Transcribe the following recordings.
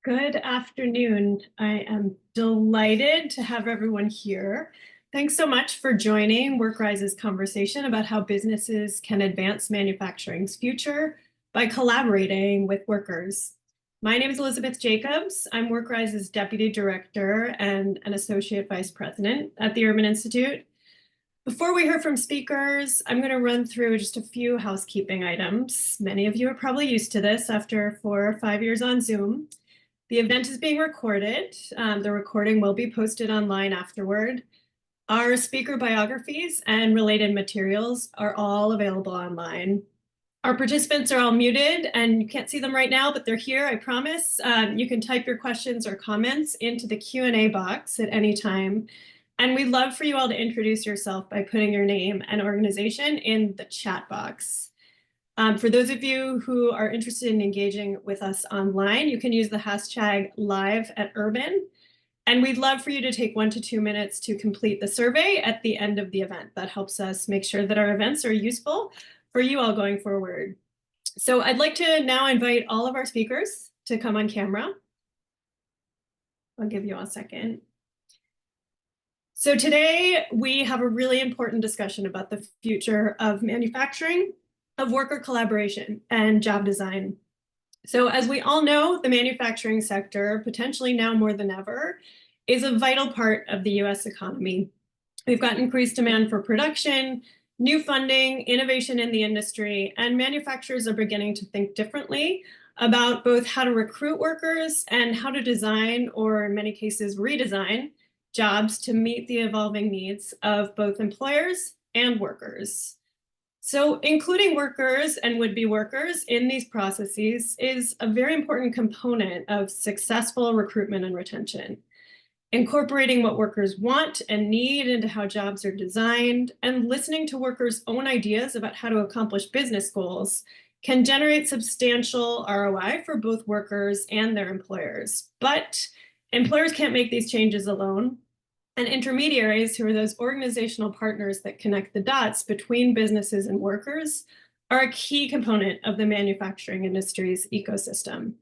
Good afternoon. I am delighted to have everyone here. Thanks so much for joining WorkRise's conversation about how businesses can advance manufacturing's future by collaborating with workers. My name is Elizabeth Jacobs. I'm WorkRise's Deputy Director and an Associate Vice President at the Urban Institute. Before we hear from speakers, I'm going to run through just a few housekeeping items. Many of you are probably used to this after 4 or 5 years on Zoom. The event is being recorded. The recording will be posted online afterward. Our speaker biographies and related materials are all available online. Our participants are all muted and you can't see them right now, but they're here, I promise. You can type your questions or comments into the Q&A box at any time. And we'd love for you all to introduce yourself by putting your name and organization in the chat box. For those of you who are interested in engaging with us online, you can use the hashtag #liveaturban. And we'd love for you to take 1 to 2 minutes to complete the survey at the end of the event. That helps us make sure that our events are useful for you all going forward. So I'd like to now invite all of our speakers to come on camera. I'll give you a second. So today we have a really important discussion about the future of manufacturing, of worker collaboration and job design. So as we all know, the manufacturing sector, potentially now more than ever, is a vital part of the US economy. We've got increased demand for production, new funding, innovation in the industry, and manufacturers are beginning to think differently about both how to recruit workers and how to design, or in many cases redesign, jobs to meet the evolving needs of both employers and workers. So including workers and would-be workers in these processes is a very important component of successful recruitment and retention. Incorporating what workers want and need into how jobs are designed and listening to workers' own ideas about how to accomplish business goals can generate substantial ROI for both workers and their employers. But employers can't make these changes alone. And intermediaries, who are those organizational partners that connect the dots between businesses and workers, are a key component of the manufacturing industry's ecosystem.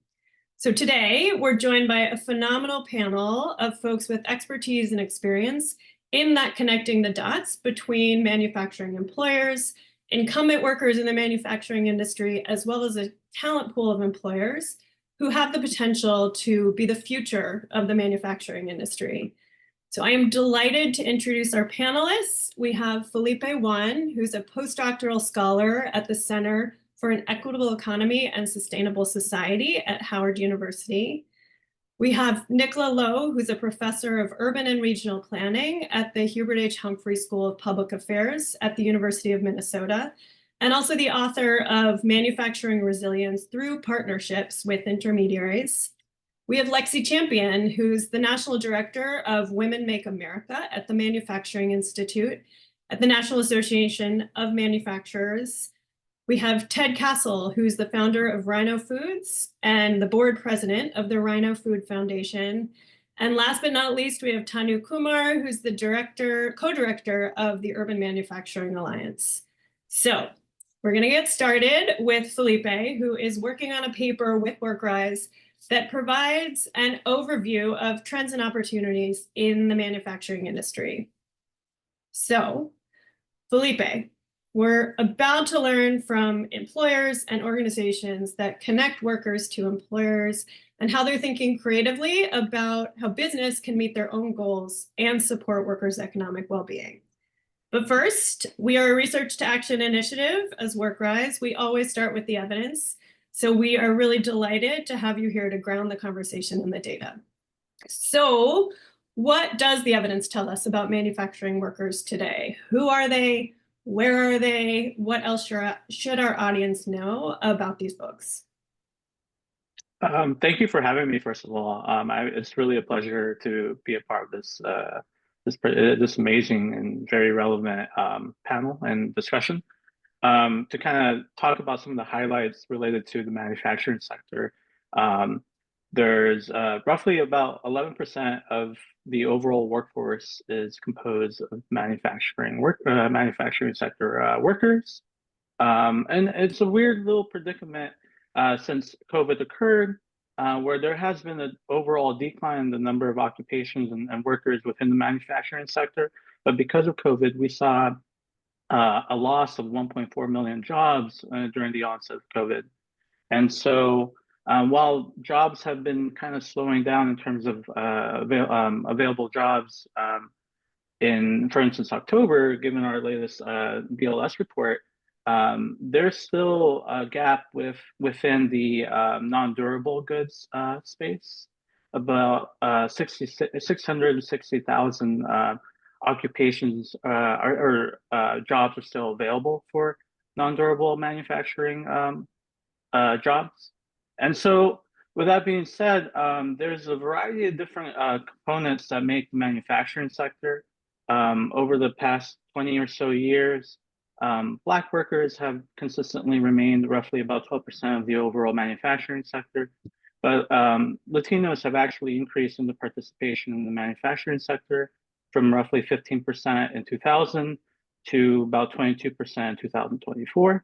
So today, we're joined by a phenomenal panel of folks with expertise and experience in that connecting the dots between manufacturing employers, incumbent workers in the manufacturing industry, as well as a talent pool of employers who have the potential to be the future of the manufacturing industry. So I am delighted to introduce our panelists. We have Felipe Juan, who's a postdoctoral scholar at the Center for an Equitable Economy and Sustainable Society at Howard University. We have Nicola Lowe, who's a professor of urban and regional planning at the Hubert H. Humphrey School of Public Affairs at the University of Minnesota, and also the author of Manufacturing Resilience Through Partnerships with Intermediaries. We have Lexi Champion, who's the National Director of Women Make America at the Manufacturing Institute at the National Association of Manufacturers. We have Ted Castle, who's the founder of Rhino Foods and the board president of the Rhino Food Foundation. And last but not least, we have Tanu Kumar, who's the co-director of the Urban Manufacturing Alliance. So we're going to get started with Felipe, who is working on a paper with WorkRise that provides an overview of trends and opportunities in the manufacturing industry. So, Felipe, we're about to learn from employers and organizations that connect workers to employers and how they're thinking creatively about how business can meet their own goals and support workers' economic well-being. But first, we are a research to action initiative as WorkRise. We always start with the evidence. So we are really delighted to have you here to ground the conversation in the data. So what does the evidence tell us about manufacturing workers today? Who are they? Where are they? What else should our audience know about these folks? Thank you for having me, first of all. It's really a pleasure to be a part of this amazing and very relevant panel and discussion. To kind of talk about some of the highlights related to the manufacturing sector. There's roughly about 11% of the overall workforce is composed of manufacturing sector workers. And it's a weird little predicament since COVID occurred. where there has been an overall decline in the number of occupations and workers within the manufacturing sector. But because of COVID, we saw a loss of 1.4 million jobs during the onset of COVID. And so while jobs have been kind of slowing down in terms of available jobs in, for instance, October, given our latest BLS report, there's still a gap within the non-durable goods space. About 660,000 occupations or jobs are still available for non-durable manufacturing jobs. And so with that being said, there's a variety of different components that make the manufacturing sector. Over the past 20 or so years, Black workers have consistently remained roughly about 12% of the overall manufacturing sector. But Latinos have actually increased in the participation in the manufacturing sector from roughly 15% in 2000 to about 22% in 2024.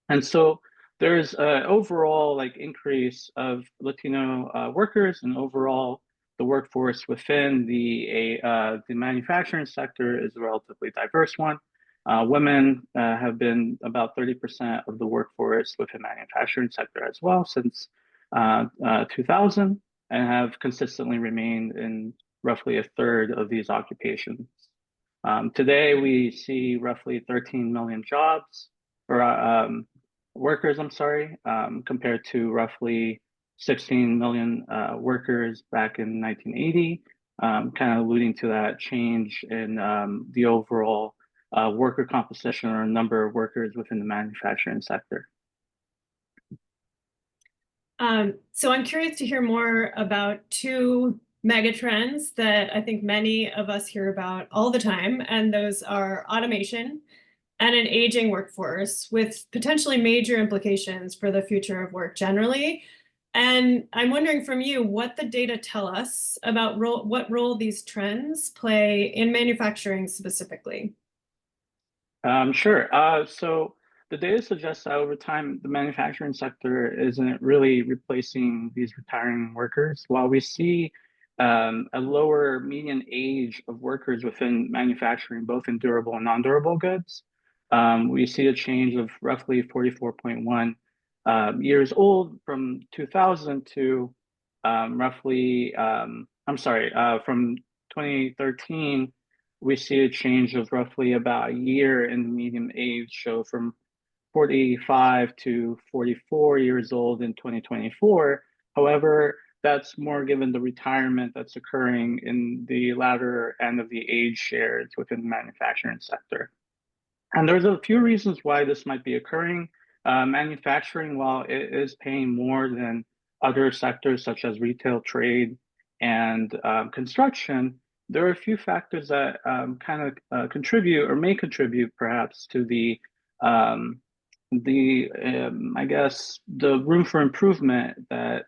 And so there's an overall increase of Latino workers, and overall the workforce within the manufacturing sector is a relatively diverse one. Women have been about 30% of the workforce within the manufacturing sector as well since 2000, and have consistently remained in roughly a third of these occupations. Today, we see roughly 13 million jobs, or workers, I'm sorry, compared to roughly 16 million workers back in 1980, kind of alluding to that change in the overall worker composition or number of workers within the manufacturing sector. So I'm curious to hear more about two megatrends that I think many of us hear about all the time, and those are automation and an aging workforce with potentially major implications for the future of work generally. And I'm wondering from you what the data tell us about what role these trends play in manufacturing specifically. Sure. So the data suggests that over time, the manufacturing sector isn't really replacing these retiring workers. While we see a lower median age of workers within manufacturing, both in durable and non-durable goods, we see a change of roughly 44.1 years old from 2000 to roughly, from 2013, we see a change of roughly about a year in the median age, so from 45 to 44 years old in 2024. However, that's more given the retirement that's occurring in the latter end of the age shares within the manufacturing sector. And there's a few reasons why this might be occurring. Manufacturing, while it is paying more than other sectors such as retail, trade, and construction, there are a few factors that kind of contribute or may contribute perhaps to I guess the room for improvement that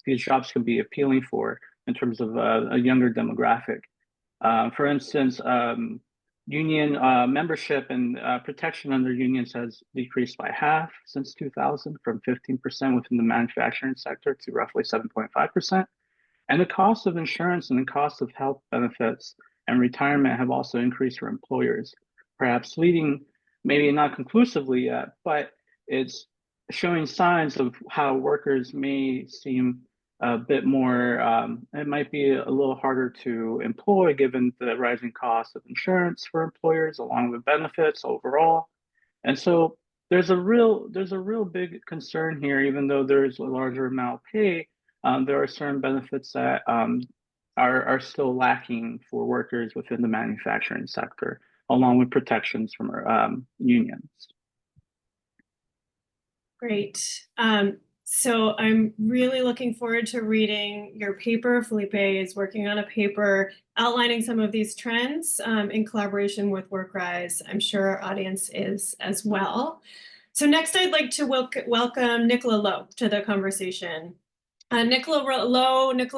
these jobs can be appealing for in terms of a younger demographic. For instance, union membership and protection under unions has decreased by half since 2000, from 15% within the manufacturing sector to roughly 7.5%. And the cost of insurance and the cost of health benefits and retirement have also increased for employers, perhaps leading, maybe not conclusively yet, but it's showing signs of how workers may seem a bit more, it might be a little harder to employ given the rising cost of insurance for employers along with benefits overall. And so there's a real big concern here, even though there's a larger amount of pay, there are certain benefits that are still lacking for workers within the manufacturing sector, along with protections from unions. Great. So I'm really looking forward to reading your paper. Felipe is working on a paper outlining some of these trends in collaboration with WorkRise. I'm sure our audience is as well. So next, I'd like to welcome Nicola Lowe to the conversation. Nicola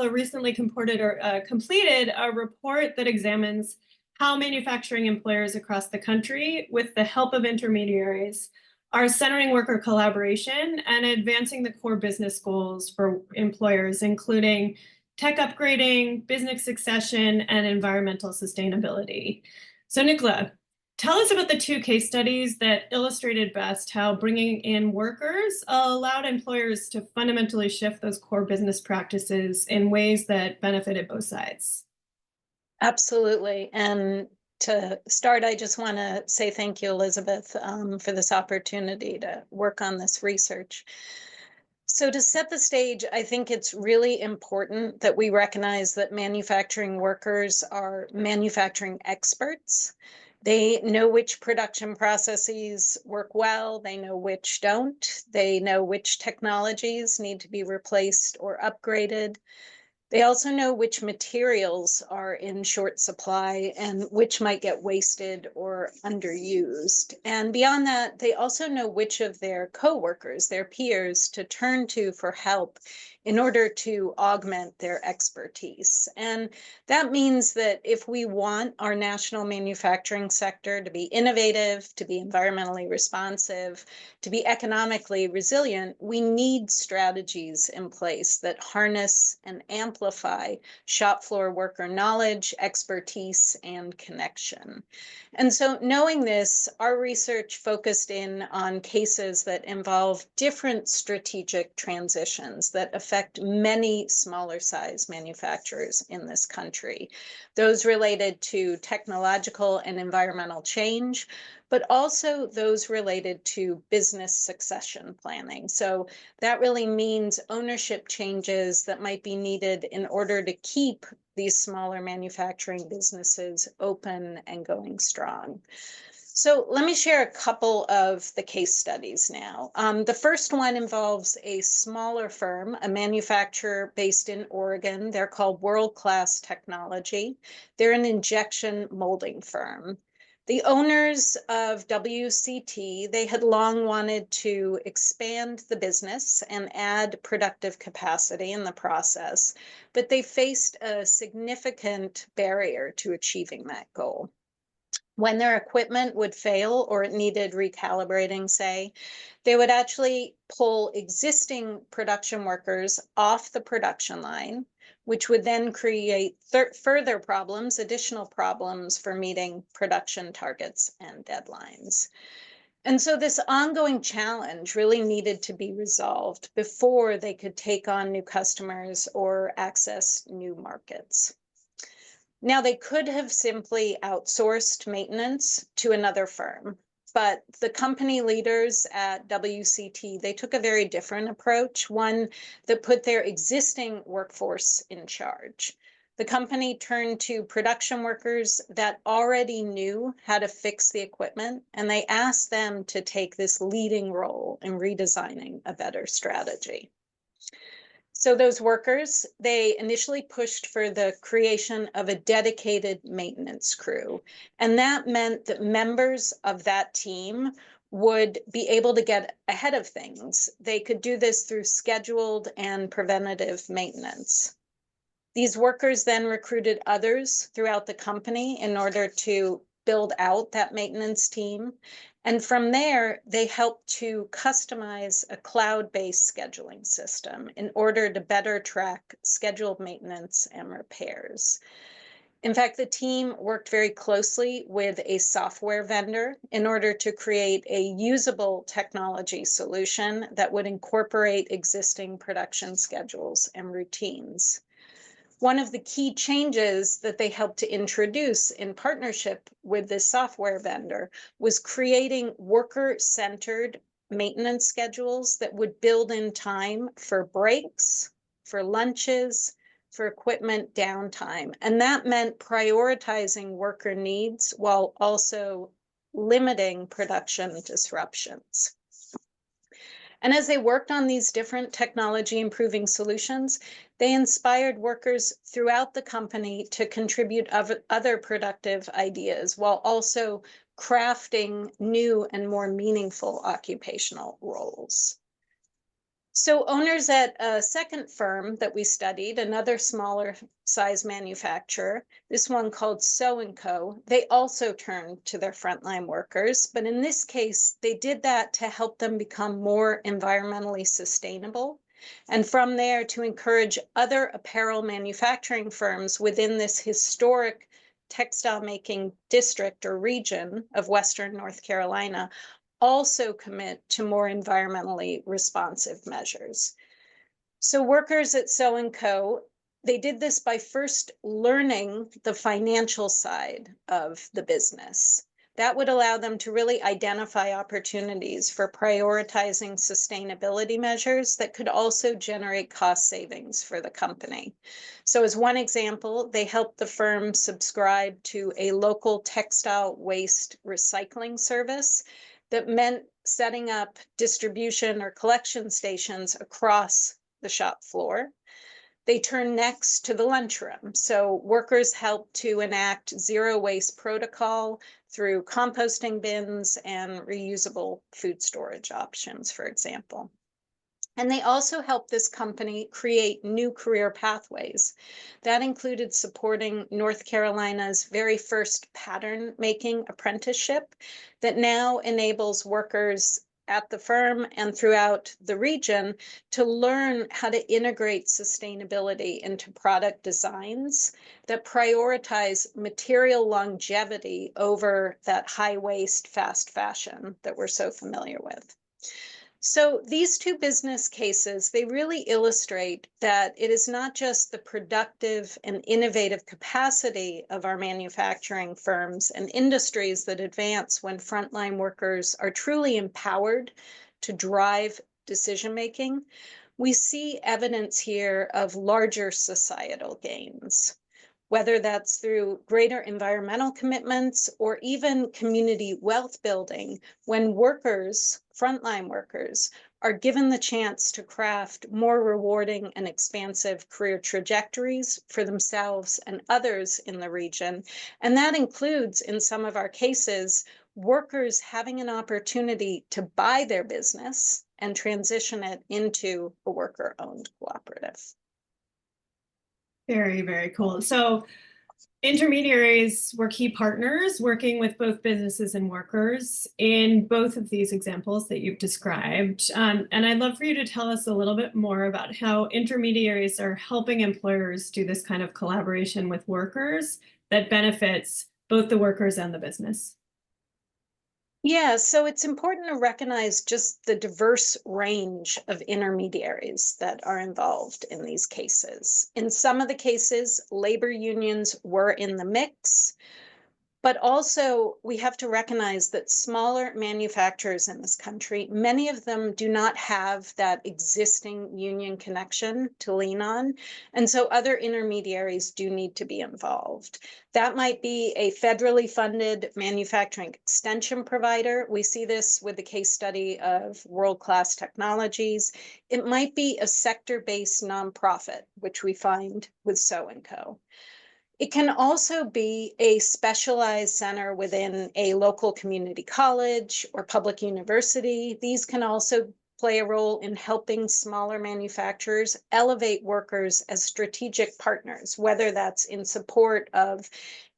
recently completed a report that examines how manufacturing employers across the country, with the help of intermediaries, are centering worker collaboration and advancing the core business goals for employers, including tech upgrading, business succession, and environmental sustainability. So Nicola, tell us about the two case studies that illustrated best how bringing in workers allowed employers to fundamentally shift those core business practices in ways that benefited both sides. Absolutely. And to start, I just want to say thank you, Elizabeth, for this opportunity to work on this research. So to set the stage, I think it's really important that we recognize that manufacturing workers are manufacturing experts. They know which production processes work well, they know which don't, they know which technologies need to be replaced or upgraded. They also know which materials are in short supply and which might get wasted or underused. And beyond that, they also know which of their coworkers, their peers, to turn to for help in order to augment their expertise. And that means that if we want our national manufacturing sector to be innovative, to be environmentally responsive, to be economically resilient, we need strategies in place that harness and amplify shop floor worker knowledge, expertise, and connection. And so knowing this, our research focused in on cases that involve different strategic transitions that affect many smaller size manufacturers in this country. Those related to technological and environmental change, but also those related to business succession planning. So that really means ownership changes that might be needed in order to keep these smaller manufacturing businesses open and going strong. So let me share a couple of the case studies now. The first one involves a smaller firm, a manufacturer based in Oregon. They're called WorkRise Technology. They're an injection molding firm. The owners of WCT, they had long wanted to expand the business and add productive capacity in the process, but they faced a significant barrier to achieving that goal. When their equipment would fail or it needed recalibrating, say, they would actually pull existing production workers off the production line, which would then create further problems, additional problems for meeting production targets and deadlines. And so this ongoing challenge really needed to be resolved before they could take on new customers or access new markets. Now, they could have simply outsourced maintenance to another firm, but the company leaders at WCT, they took a very different approach, one that put their existing workforce in charge. The company turned to production workers that already knew how to fix the equipment, and they asked them to take this leading role in redesigning a better strategy. So those workers, they initially pushed for the creation of a dedicated maintenance crew. And that meant that members of that team would be able to get ahead of things. They could do this through scheduled and preventative maintenance. These workers then recruited others throughout the company in order to build out that maintenance team. And from there, they helped to customize a cloud-based scheduling system in order to better track scheduled maintenance and repairs. In fact, the team worked very closely with a software vendor in order to create a usable technology solution that would incorporate existing production schedules and routines. One of the key changes that they helped to introduce in partnership with this software vendor was creating worker-centered maintenance schedules that would build in time for breaks, for lunches, for equipment downtime. And that meant prioritizing worker needs while also limiting production disruptions. And as they worked on these different technology improving solutions, they inspired workers throughout the company to contribute other productive ideas while also crafting new and more meaningful occupational roles. So owners at a second firm that we studied, another smaller size manufacturer, this one called So & Co., they also turned to their frontline workers, but in this case, they did that to help them become more environmentally sustainable. And from there, to encourage other apparel manufacturing firms within this historic textile making district or region of Western North Carolina also commit to more environmentally responsive measures. So workers at So & Co., they did this by first learning the financial side of the business. That would allow them to really identify opportunities for prioritizing sustainability measures that could also generate cost savings for the company. So as one example, they helped the firm subscribe to a local textile waste recycling service that meant setting up distribution or collection stations across the shop floor. They turn next to the lunchroom. So workers help to enact zero waste protocol through composting bins and reusable food storage options, for example. And they also helped this company create new career pathways. That included supporting North Carolina's very first pattern making apprenticeship that now enables workers at the firm and throughout the region to learn how to integrate sustainability into product designs that prioritize material longevity over that high waste fast fashion that we're so familiar with. So these two business cases, they really illustrate that it is not just the productive and innovative capacity of our manufacturing firms and industries that advance when frontline workers are truly empowered to drive decision-making. We see evidence here of larger societal gains, whether that's through greater environmental commitments or even community wealth building, when workers, frontline workers, are given the chance to craft more rewarding and expansive career trajectories for themselves and others in the region. And that includes, in some of our cases, workers having an opportunity to buy their business and transition it into a worker-owned cooperative. Very, very cool. So intermediaries were key partners working with both businesses and workers in both of these examples that you've described. And I'd love for you to tell us a little bit more about how intermediaries are helping employers do this kind of collaboration with workers that benefits both the workers and the business. Yeah, so it's important to recognize just the diverse range of intermediaries that are involved in these cases. In some of the cases, labor unions were in the mix, but also we have to recognize that smaller manufacturers in this country, many of them do not have that existing union connection to lean on. And so other intermediaries do need to be involved. That might be a federally funded manufacturing extension provider. We see this with the case study of World-Class Technologies. It might be a sector-based nonprofit, which we find with So & Co. It can also be a specialized center within a local community college or public university. These can also play a role in helping smaller manufacturers elevate workers as strategic partners, whether that's in support of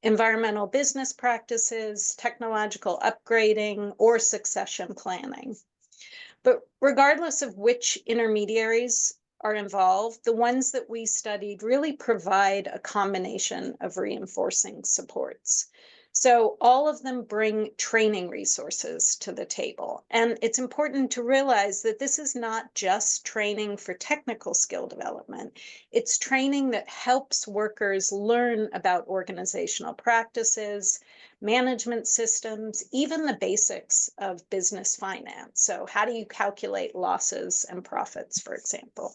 environmental business practices, technological upgrading, or succession planning. But regardless of which intermediaries are involved, the ones that we studied really provide a combination of reinforcing supports. So all of them bring training resources to the table. And it's important to realize that this is not just training for technical skill development. It's training that helps workers learn about organizational practices, management systems, even the basics of business finance. So how do you calculate losses and profits, for example?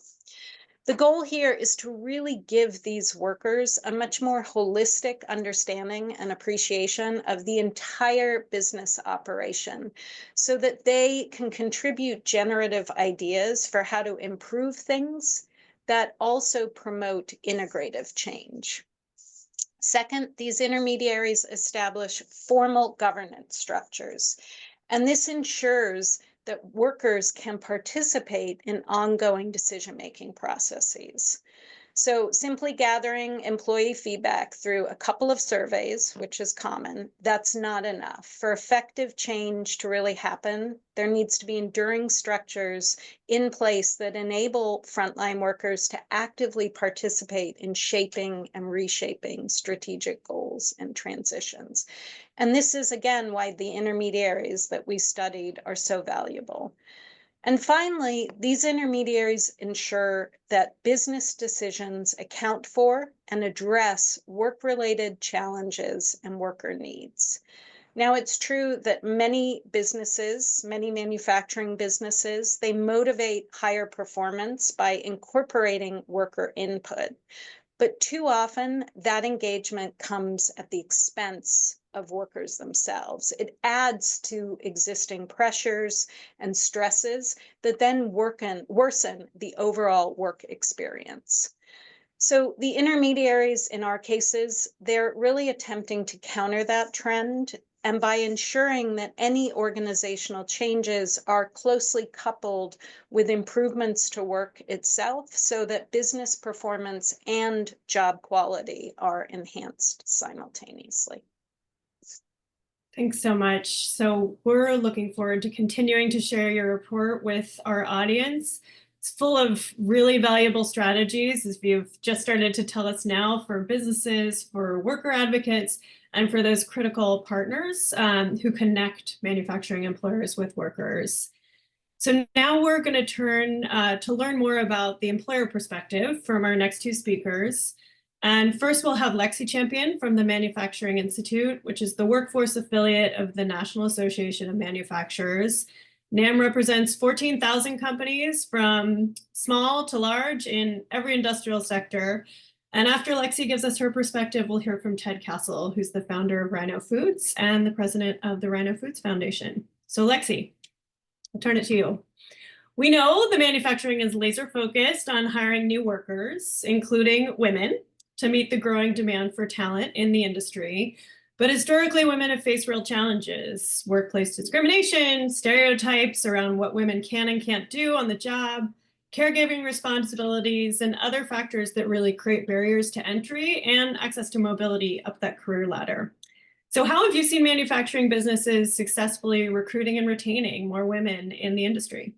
The goal here is to really give these workers a much more holistic understanding and appreciation of the entire business operation so that they can contribute generative ideas for how to improve things that also promote integrative change. Second, these intermediaries establish formal governance structures, and this ensures that workers can participate in ongoing decision-making processes. So simply gathering employee feedback through a couple of surveys, which is common, that's not enough. For effective change to really happen, there needs to be enduring structures in place that enable frontline workers to actively participate in shaping and reshaping strategic goals and transitions. And this is, again, why the intermediaries that we studied are so valuable. And finally, these intermediaries ensure that business decisions account for and address work-related challenges and worker needs. Now, it's true that many businesses, many manufacturing businesses, they motivate higher performance by incorporating worker input. But too often, that engagement comes at the expense of workers themselves. It adds to existing pressures and stresses that then worsen the overall work experience. So the intermediaries in our cases, they're really attempting to counter that trend, and by ensuring that any organizational changes are closely coupled with improvements to work itself so that business performance and job quality are enhanced simultaneously. Thanks so much. So we're looking forward to continuing to share your report with our audience. It's full of really valuable strategies, as you've just started to tell us now, for businesses, for worker advocates, and for those critical partners who connect manufacturing employers with workers. So now we're going to turn to learn more about the employer perspective from our next two speakers. And first, we'll have Lexi Champion from the Manufacturing Institute, which is the workforce affiliate of the National Association of Manufacturers. NAM represents 14,000 companies from small to large in every industrial sector. And after Lexi gives us her perspective, we'll hear from Ted Castle, who's the founder of Rhino Foods and the president of the Rhino Foods Foundation. So Lexi, I'll turn it to you. We know the manufacturing is laser focused on hiring new workers, including women, to meet the growing demand for talent in the industry. But historically, women have faced real challenges: workplace discrimination, stereotypes around what women can and can't do on the job, caregiving responsibilities, and other factors that really create barriers to entry and access to mobility up that career ladder. So how have you seen manufacturing businesses successfully recruiting and retaining more women in the industry?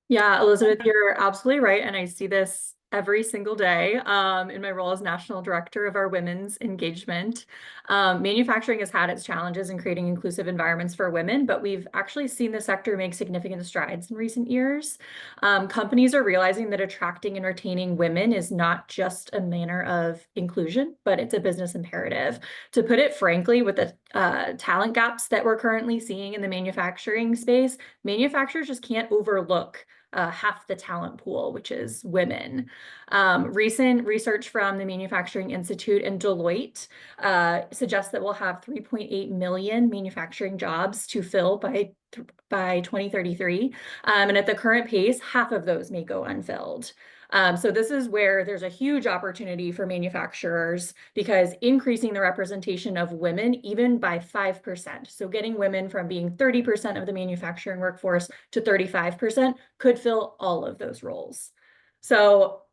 Yeah, Elizabeth, you're absolutely right. And I see this every single day in my role as National Director of our Women's Engagement. Manufacturing has had its challenges in creating inclusive environments for women, but we've actually seen the sector make significant strides in recent years. Companies are realizing that attracting and retaining women is not just a manner of inclusion, but it's a business imperative. To put it frankly, with the talent gaps that we're currently seeing in the manufacturing space, manufacturers just can't overlook half the talent pool, which is women. Recent research from the Manufacturing Institute and Deloitte suggests that we'll have 3.8 million manufacturing jobs to fill by 2033. And at the current pace, half of those may go unfilled. So this is where there's a huge opportunity for manufacturers, because increasing the representation of women even by 5%, so getting women from being 30% of the manufacturing workforce to 35%, could fill all of those roles. So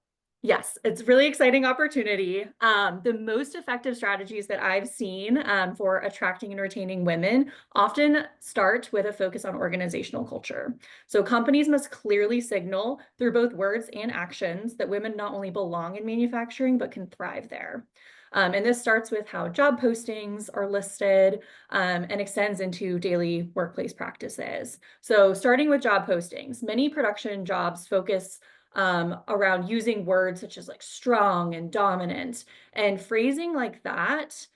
yes, it's a really exciting opportunity. The most effective strategies that I've seen for attracting and retaining women often start with a focus on organizational culture. So companies must clearly signal through both words and actions that women not only belong in manufacturing, but can thrive there. And this starts with how job postings are listed and extends into daily workplace practices. So starting with job postings, many production jobs focus around using words such as like strong and dominant, and phrasing like that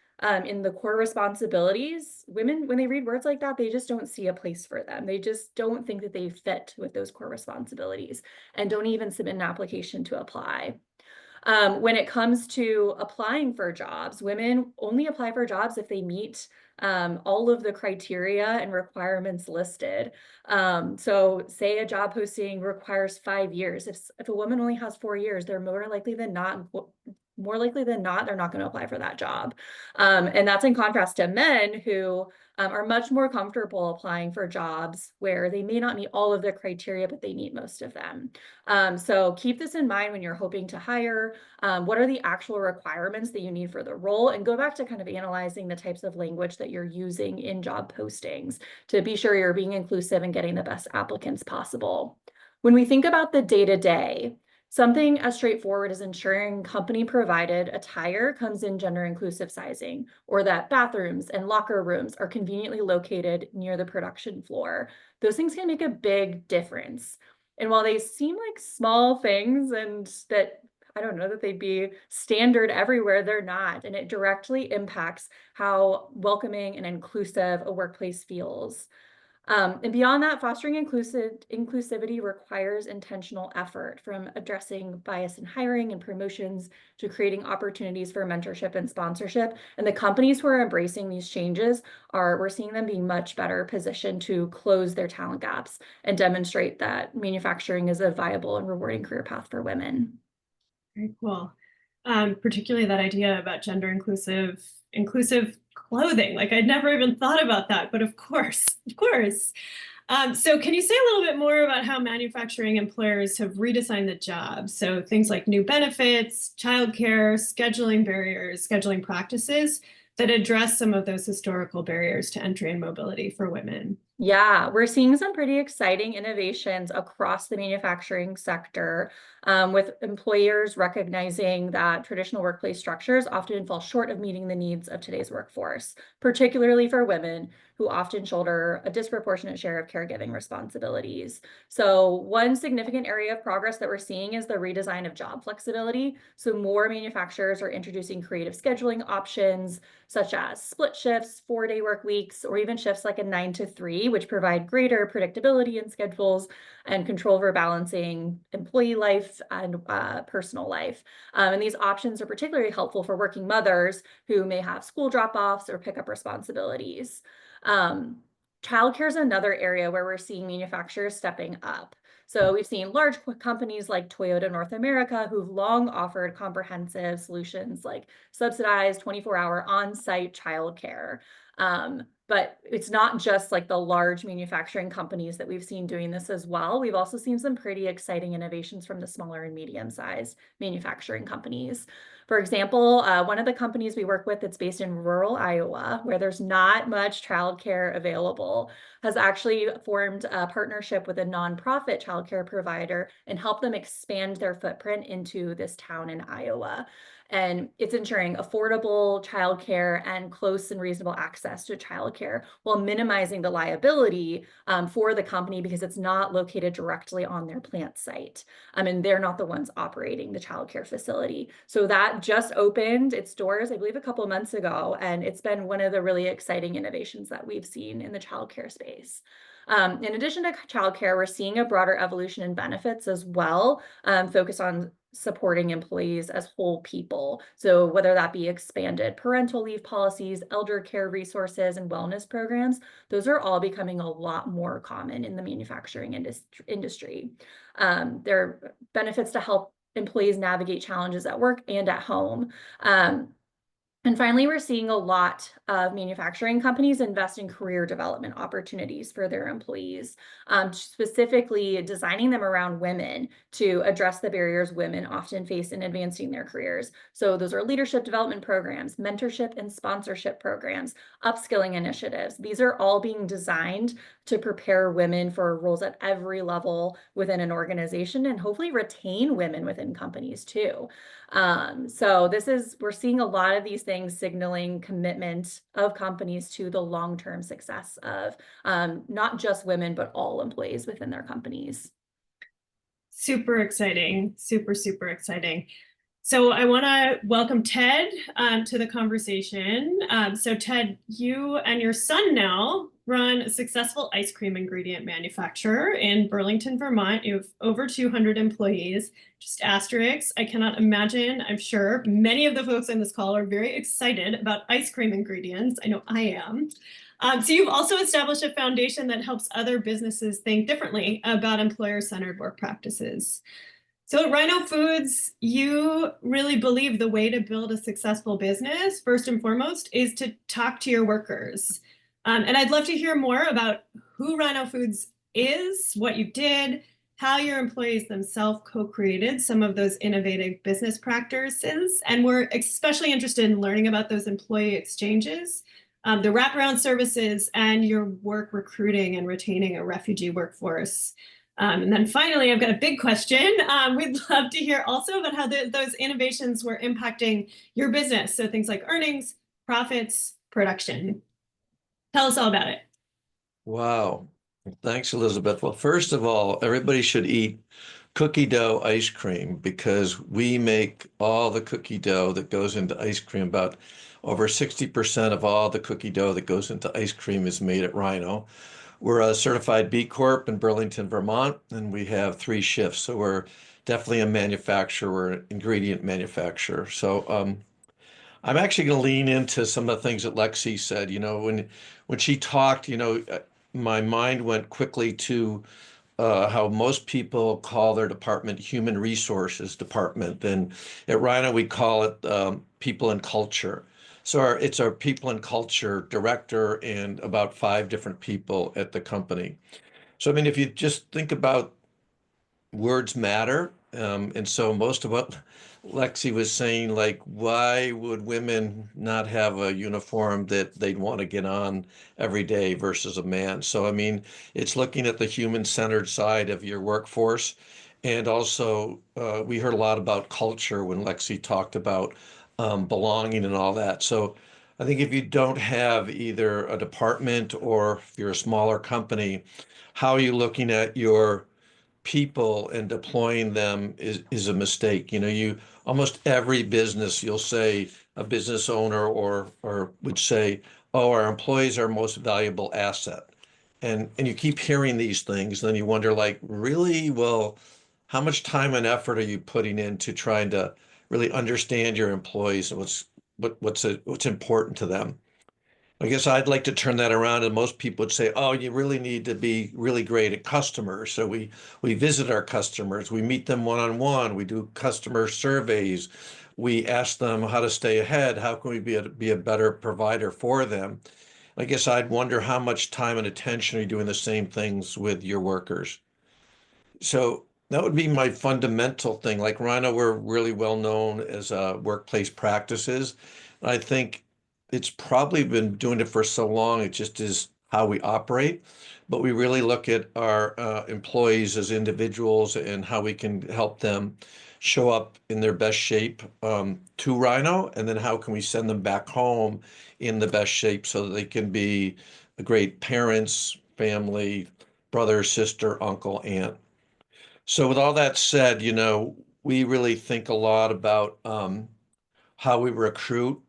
in the core responsibilities. Women, when they read words like that, they just don't see a place for them. They just don't think that they fit with those core responsibilities and don't even submit an application to apply. When it comes to applying for jobs, women only apply for jobs if they meet all of the criteria and requirements listed. So say a job posting requires 5 years. If a woman only has 4 years, they're more likely than not more likely than not, they're not going to apply for that job. And that's in contrast to men who are much more comfortable applying for jobs where they may not meet all of the criteria, but they meet most of them. So keep this in mind when you're hoping to hire. What are the actual requirements that you need for the role? And go back to kind of analyzing the types of language that you're using in job postings to be sure you're being inclusive and getting the best applicants possible. When we think about the day-to-day, something as straightforward as ensuring company-provided attire comes in gender-inclusive sizing, or that bathrooms and locker rooms are conveniently located near the production floor. Those things can make a big difference. And while they seem like small things and that I don't know that they'd be standard everywhere, they're not. And it directly impacts how welcoming and inclusive a workplace feels. And beyond that, fostering inclusivity requires intentional effort, from addressing bias in hiring and promotions to creating opportunities for mentorship and sponsorship. And the companies who are embracing these changes we're seeing them be much better positioned to close their talent gaps and demonstrate that manufacturing is a viable and rewarding career path for women. Very cool. Particularly that idea about gender inclusive clothing. Like I'd never even thought about that, but of course. So can you say a little bit more about how manufacturing employers have redesigned the job? So things like new benefits, childcare, scheduling barriers, scheduling practices that address some of those historical barriers to entry and mobility for women. Yeah, we're seeing some pretty exciting innovations across the manufacturing sector, with employers recognizing that traditional workplace structures often fall short of meeting the needs of today's workforce, particularly for women who often shoulder a disproportionate share of caregiving responsibilities. So one significant area of progress that we're seeing is the redesign of job flexibility. So more manufacturers are introducing creative scheduling options, such as split shifts, 4-day work weeks, or even shifts like a 9 to 3, which provide greater predictability in schedules and control over balancing employee life and personal life. And these options are particularly helpful for working mothers who may have school drop-offs or pickup responsibilities. Childcare is another area where we're seeing manufacturers stepping up. So we've seen large companies like Toyota North America who've long offered comprehensive solutions like subsidized 24-hour on-site childcare. But it's not just like the large manufacturing companies that we've seen doing this as well. We've also seen some pretty exciting innovations from the smaller and medium-sized manufacturing companies. For example, one of the companies we work with that's based in rural Iowa, where there's not much childcare available, has actually formed a partnership with a nonprofit childcare provider and helped them expand their footprint into this town in Iowa. And it's ensuring affordable childcare and close and reasonable access to childcare while minimizing the liability for the company because it's not located directly on their plant site. And they're not the ones operating the childcare facility. So that just opened its doors, I believe, a couple of months ago. And it's been one of the really exciting innovations that we've seen in the childcare space. In addition to childcare, we're seeing a broader evolution in benefits as well, focused on supporting employees as whole people. So whether that be expanded parental leave policies, elder care resources, and wellness programs, those are all becoming a lot more common in the manufacturing industry. There are benefits to help employees navigate challenges at work and at home. And finally, we're seeing a lot of manufacturing companies invest in career development opportunities for their employees, specifically designing them around women to address the barriers women often face in advancing their careers. So those are leadership development programs, mentorship and sponsorship programs, upskilling initiatives. These are all being designed to prepare women for roles at every level within an organization and hopefully retain women within companies too. So we're seeing a lot of these things signaling commitment of companies to the long-term success of not just women, but all employees within their companies. Super exciting, super exciting. So I want to welcome Ted to the conversation. So Ted, you and your son now run a successful ice cream ingredient manufacturer in Burlington, Vermont. You have over 200 employees. Just asterisks, I cannot imagine, I'm sure many of the folks on this call are very excited about ice cream ingredients. I know I am. So you've also established a foundation that helps other businesses think differently about employer-centered work practices. So at Rhino Foods, you really believe the way to build a successful business, first and foremost, is to talk to your workers. And I'd love to hear more about who Rhino Foods is, what you did, how your employees themselves co-created some of those innovative business practices. And we're especially interested in learning about those employee exchanges, the wraparound services, and your work recruiting and retaining a refugee workforce. And then finally, I've got a big question. We'd love to hear also about how those innovations were impacting your business. So things like earnings, profits, production. Tell us all about it. Wow. Thanks, Elizabeth. Well, first of all, everybody should eat cookie dough ice cream because we make all the cookie dough that goes into ice cream. About over 60% of all the cookie dough that goes into ice cream is made at Rhino. We're a certified B Corp in Burlington, Vermont, and we have 3 shifts. So we're definitely a manufacturer, we're an ingredient manufacturer. So I'm actually going to lean into some of the things that Lexi said. When she talked, my mind went quickly to how most people call their department human resources department. And at Rhino, we call it people and culture. So it's our people and culture director and about 5 different people at the company. So, I mean, if you just think about words matter. And so most of what Lexi was saying, like, why would women not have a uniform that they'd want to get on every day versus a man? So, I mean, it's looking at the human-centered side of your workforce. And also, we heard a lot about culture when Lexi talked about belonging and all that. So I think if you don't have either a department or if you're a smaller company, how are you looking at your people and deploying them is a mistake. You almost every business you'll say a business owner or would say, oh, our employees are our most valuable asset. And you keep hearing these things, then you wonder, like, really? Well, how much time and effort are you putting into trying to really understand your employees and what's important to them? I guess I'd like to turn that around, and most people would say, "Oh, you really need to be really great at customers." So we visit our customers, we meet them one-on-one, we do customer surveys, we ask them how to stay ahead, how can we be a better provider for them. I guess I'd wonder how much time and attention are you doing the same things with your workers. So that would be my fundamental thing. Like Rhino, we're really well known as workplace practices. I think it's probably been doing it for so long, it just is how we operate. But we really look at our employees as individuals and how we can help them show up in their best shape to Rhino, and then how can we send them back home in the best shape so that they can be great parents, family, brother, sister, uncle, aunt. So with all that said, we really think a lot about how we recruit,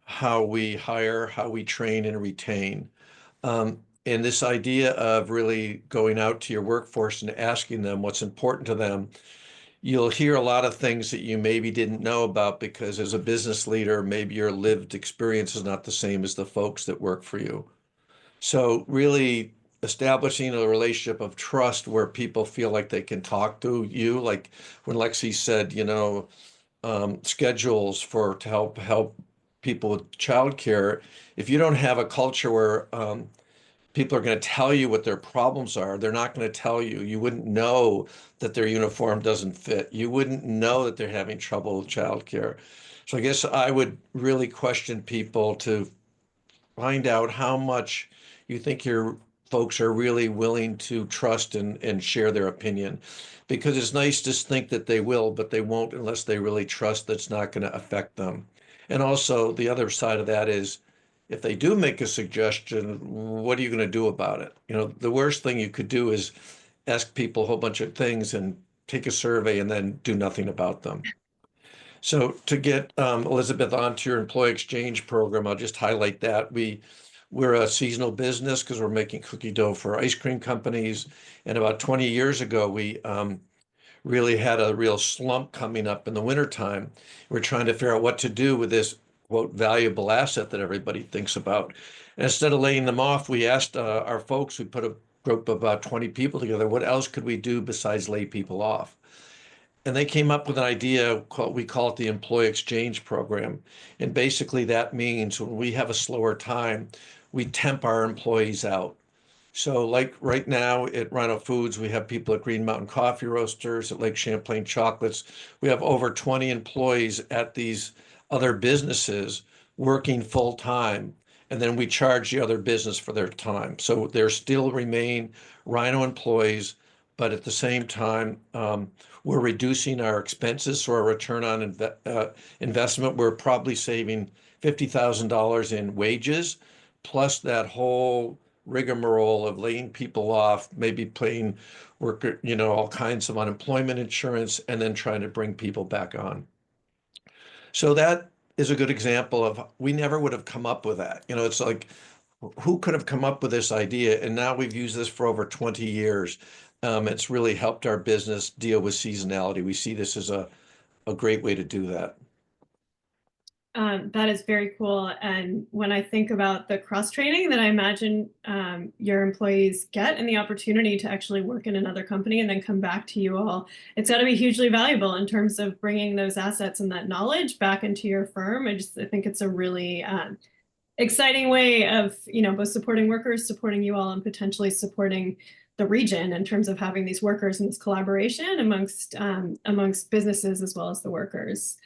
how we hire, how we train and retain. And this idea of really going out to your workforce and asking them what's important to them, you'll hear a lot of things that you maybe didn't know about because as a business leader, maybe your lived experience is not the same as the folks that work for you. So really establishing a relationship of trust where people feel like they can talk to you, like when Lexi said, schedules to help people with childcare. If you don't have a culture where people are going to tell you what their problems are, they're not going to tell you. You wouldn't know that their uniform doesn't fit. You wouldn't know that they're having trouble with childcare. So I guess I would really question people to find out how much you think your folks are really willing to trust and share their opinion. Because it's nice to think that they will, but they won't unless they really trust that's not going to affect them. And also, the other side of that is if they do make a suggestion, what are you going to do about it? The worst thing you could do is ask people a whole bunch of things and take a survey and then do nothing about them. So to get Elizabeth onto your employee exchange program, I'll just highlight that we're a seasonal business because we're making cookie dough for ice cream companies. And about 20 years ago, we really had a real slump coming up in the wintertime. We're trying to figure out what to do with this, quote, valuable asset that everybody thinks about. And instead of laying them off, we asked our folks, we put a group of about 20 people together, what else could we do besides lay people off? And they came up with an idea called, we call it the employee exchange program. And basically that means when we have a slower time, we temp our employees out. So like right now at Rhino Foods, we have people at Green Mountain Coffee Roasters, at Lake Champlain Chocolates. We have over 20 employees at these other businesses working full time. And then we charge the other business for their time. So they still remain Rhino employees, but at the same time, we're reducing our expenses. So our return on investment, we're probably saving $50,000 in wages, plus that whole rigmarole of laying people off, maybe paying worker, all kinds of unemployment insurance, and then trying to bring people back on. So that is a good example of, we never would have come up with that. It's like, who could have come up with this idea? And now we've used this for over 20 years. It's really helped our business deal with seasonality. We see this as a great way to do that. That is very cool. And when I think about the cross training that I imagine your employees get and the opportunity to actually work in another company and then come back to you all, it's got to be hugely valuable in terms of bringing those assets and that knowledge back into your firm. I think it's a really exciting way of, both supporting workers, supporting you all, and potentially supporting the region in terms of having these workers and this collaboration amongst businesses as well as the workers.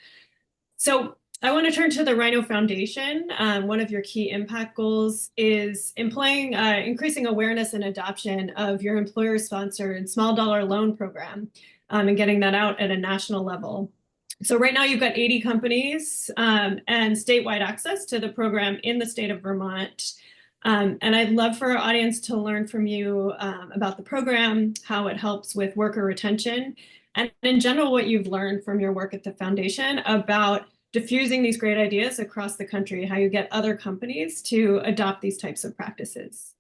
So I want to turn to the Rhino Foundation. One of your key impact goals is increasing awareness and adoption of your employer-sponsored small dollar loan program and getting that out at a national level. So right now you've got 80 companies and statewide access to the program in the state of Vermont. And I'd love for our audience to learn from you about the program, how it helps with worker retention, and in general, what you've learned from your work at the foundation about diffusing these great ideas across the country, how you get other companies to adopt these types of practices.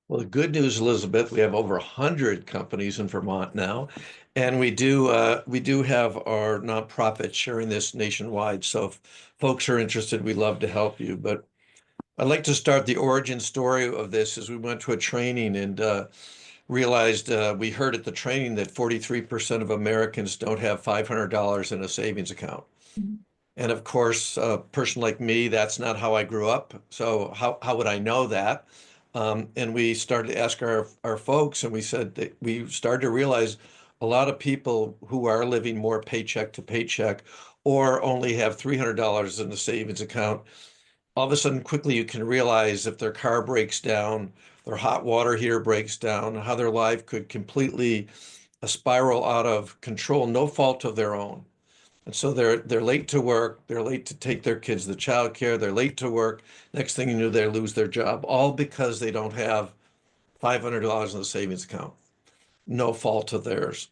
Well, the good news, Elizabeth, we have over 100 companies in Vermont now, and we do have our nonprofit sharing this nationwide. So if folks are interested, we'd love to help you. But I'd like to start the origin story of this as we went to a training and realized we heard at the training that 43% of Americans don't have $500 in a savings account. Mm-hmm. And of course, a person like me, that's not how I grew up. So how would I know that? And we started to ask our folks, and we said that we started to realize a lot of people who are living more paycheck to paycheck or only have $300 in the savings account, all of a sudden quickly you can realize if their car breaks down, their hot water heater breaks down, how their life could completely spiral out of control, no fault of their own. And so they're late to work, they're late to take their kids to childcare, they're late to work. Next thing you know, they lose their job, all because they don't have $500 in the savings account. No fault of theirs.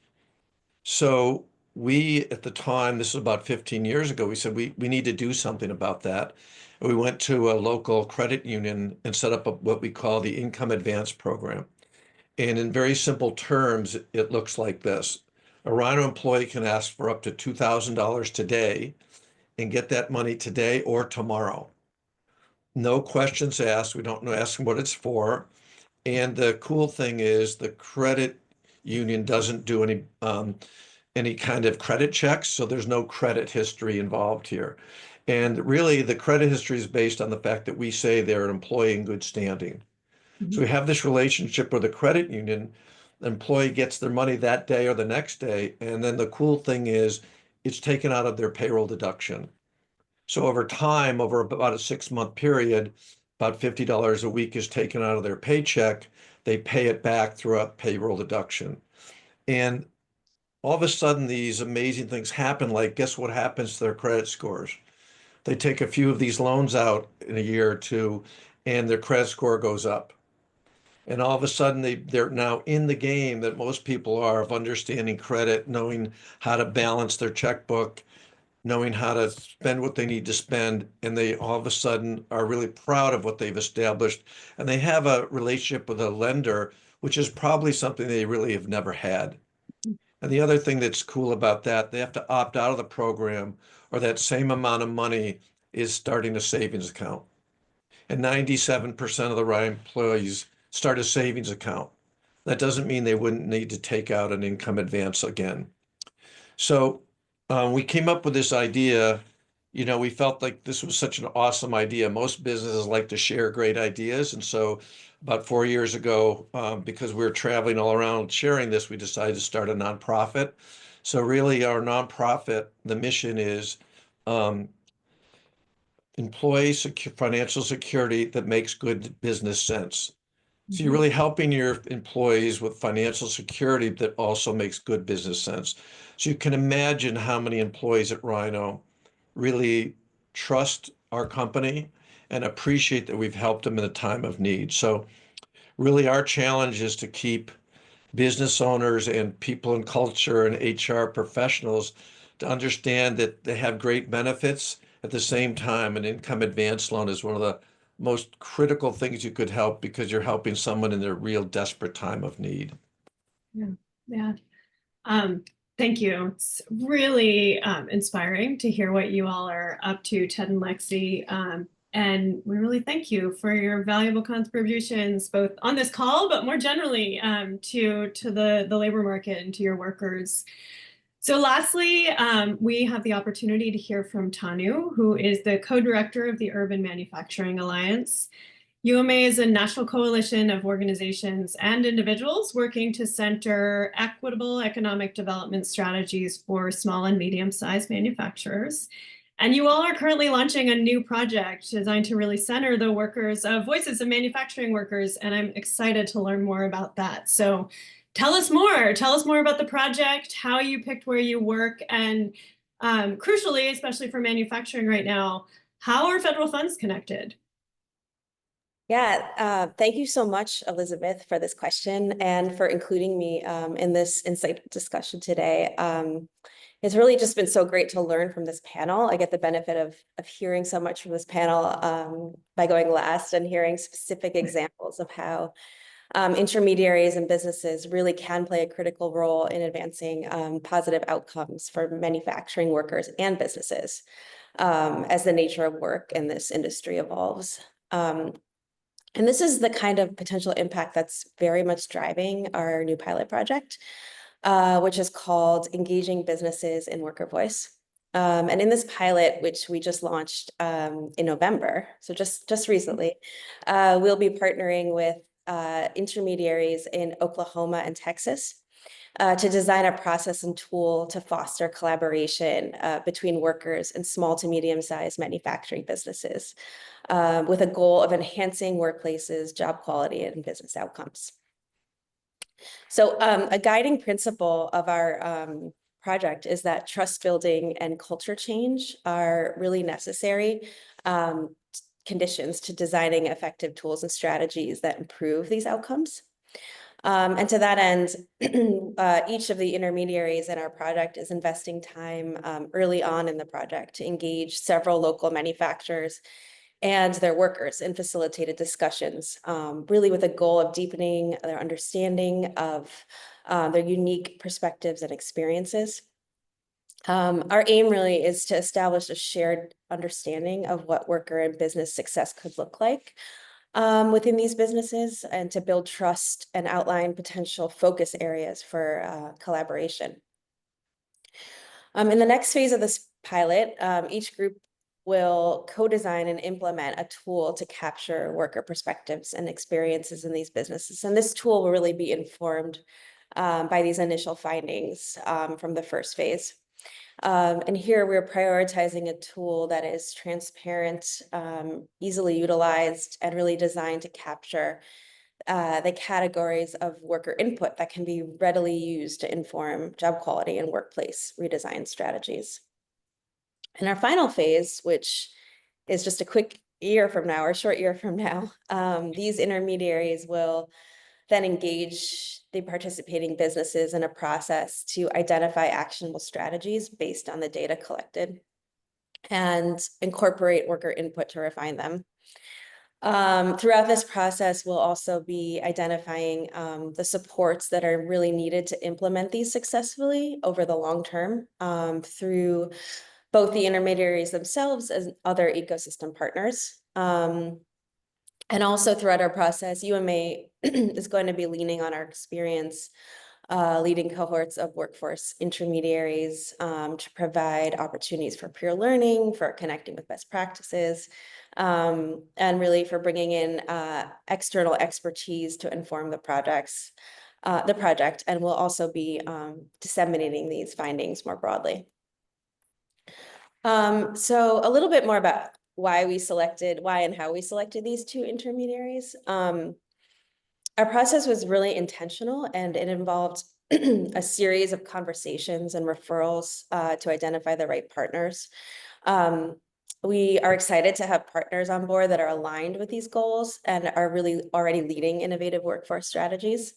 So we, at the time, this was about 15 years ago, we said we need to do something about that. And we went to a local credit union and set up what we call the Income Advance Program. And in very simple terms, it looks like this. A Rhino employee can ask for up to $2,000 today and get that money today or tomorrow. No questions asked. We don't ask them what it's for. And the cool thing is the credit union doesn't do any kind of credit checks, so there's no credit history involved here. And really, the credit history is based on the fact that we say they're an employee in good standing. Mm-hmm. So we have this relationship with the credit union. The employee gets their money that day or the next day. And then the cool thing is it's taken out of their payroll deduction. So over time, over about a 6-month period, about $50 a week is taken out of their paycheck. They pay it back throughout payroll deduction. And all of a sudden, these amazing things happen, like guess what happens to their credit scores? They take a few of these loans out in a year or two, and their credit score goes up. And all of a sudden, they're now in the game that most people are of understanding credit, knowing how to balance their checkbook, knowing how to spend what they need to spend. And they all of a sudden are really proud of what they've established. And they have a relationship with a lender, which is probably something they really have never had. And the other thing that's cool about that, they have to opt out of the program, or that same amount of money is starting a savings account. And 97% of the Rhino employees start a savings account. That doesn't mean they wouldn't need to take out an income advance again. So we came up with this idea. You know, we felt like this was such an awesome idea. Most businesses like to share great ideas. And so about 4 years ago, because we were traveling all around sharing this, we decided to start a nonprofit. So really our nonprofit, the mission is um, financial security that makes good business sense. So you're really helping your employees with financial security that also makes good business sense. So you can imagine how many employees at Rhino really trust our company and appreciate that we've helped them in a time of need. So really our challenge is to keep business owners and people in culture and HR professionals to understand that they have great benefits. At the same time, an income advance loan is one of the most critical things you could help because you're helping someone in their real desperate time of need. Yeah. Thank you. It's really inspiring to hear what you all are up to, Ted and Lexi. And we really thank you for your valuable contributions, both on this call, but more generally to the labor market and to your workers. So lastly, we have the opportunity to hear from Tanu, who is the co-director of the Urban Manufacturing Alliance. UMA is a national coalition of organizations and individuals working to center equitable economic development strategies for small and medium-sized manufacturers. And you all are currently launching a new project designed to really center the voices of manufacturing workers, and I'm excited to learn more about that. So tell us more about the project, how you picked where you work, and crucially, especially for manufacturing right now, how are federal funds connected? Yeah, thank you so much, Elizabeth, for this question and for including me in this insight discussion today. It's really just been so great to learn from this panel. I get the benefit of hearing so much from this panel by going last and hearing specific examples of how intermediaries and businesses really can play a critical role in advancing positive outcomes for manufacturing workers and businesses as the nature of work in this industry evolves. And this is the kind of potential impact that's very much driving our new pilot project, which is called Engaging Businesses in Worker Voice. And in this pilot, which we just launched in November, so just recently, we'll be partnering with intermediaries in Oklahoma and Texas to design a process and tool to foster collaboration between workers and small to medium-sized manufacturing businesses with a goal of enhancing workplaces, job quality, and business outcomes. So a guiding principle of our project is that trust building and culture change are really necessary conditions to designing effective tools and strategies that improve these outcomes. And to that end, each of the intermediaries in our project is investing time early on in the project to engage several local manufacturers and their workers in facilitated discussions, really with a goal of deepening their understanding of their unique perspectives and experiences. Our aim really is to establish a shared understanding of what worker and business success could look like within these businesses and to build trust and outline potential focus areas for collaboration. In the next phase of this pilot, each group will co-design and implement a tool to capture worker perspectives and experiences in these businesses. And this tool will really be informed by these initial findings from the first phase. And here we're prioritizing a tool that is transparent, easily utilized, and really designed to capture the categories of worker input that can be readily used to inform job quality and workplace redesign strategies. In our final phase, which is just a quick year from now or short year from now, these intermediaries will then engage the participating businesses in a process to identify actionable strategies based on the data collected and incorporate worker input to refine them. Throughout this process, we'll also be identifying the supports that are really needed to implement these successfully over the long term through both the intermediaries themselves and other ecosystem partners. And also throughout our process, UMA is going to be leaning on our experience leading cohorts of workforce intermediaries to provide opportunities for peer learning, for connecting with best practices, and really for bringing in external expertise to inform the project, and we'll also be disseminating these findings more broadly. So a little bit more about why and how we selected these two intermediaries. Our process was really intentional, and it involved a series of conversations and referrals to identify the right partners. We are excited to have partners on board that are aligned with these goals and are really already leading innovative workforce strategies.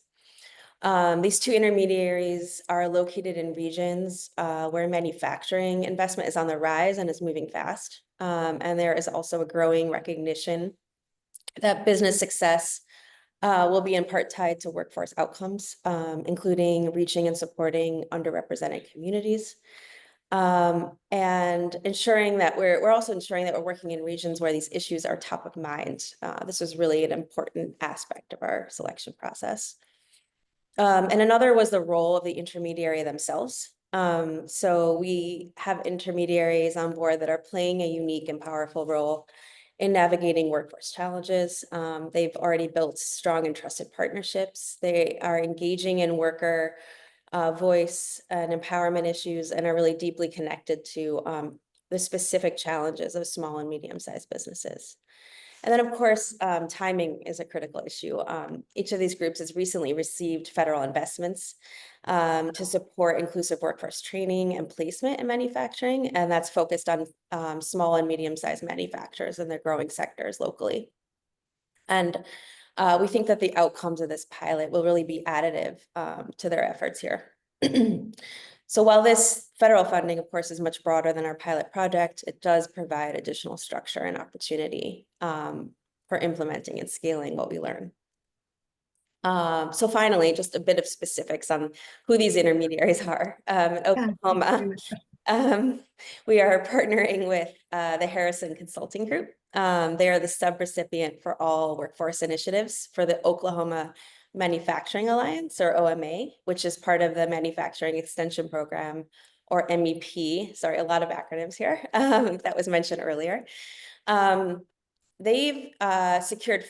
These two intermediaries are located in regions where manufacturing investment is on the rise and is moving fast. And there is also a growing recognition that business success will be in part tied to workforce outcomes, including reaching and supporting underrepresented communities. And ensuring that we're also ensuring that we're working in regions where these issues are top of mind. This was really an important aspect of our selection process. And another was the role of the intermediary themselves. So we have intermediaries on board that are playing a unique and powerful role in navigating workforce challenges. They've already built strong and trusted partnerships. They are engaging in worker voice and empowerment issues and are really deeply connected to the specific challenges of small and medium-sized businesses. And then, of course, timing is a critical issue. Each of these groups has recently received federal investments to support inclusive workforce training and placement in manufacturing, and that's focused on small and medium-sized manufacturers and their growing sectors locally. And we think that the outcomes of this pilot will really be additive to their efforts here. So while this federal funding, of course, is much broader than our pilot project, it does provide additional structure and opportunity for implementing and scaling what we learn. So finally, just a bit of specifics on who these intermediaries are. Oklahoma, we are partnering with the Harrison Consulting Group. They are the subrecipient for all workforce initiatives for the Oklahoma Manufacturing Alliance, or OMA, which is part of the Manufacturing Extension Program, or MEP. Sorry, a lot of acronyms here that was mentioned earlier. They've secured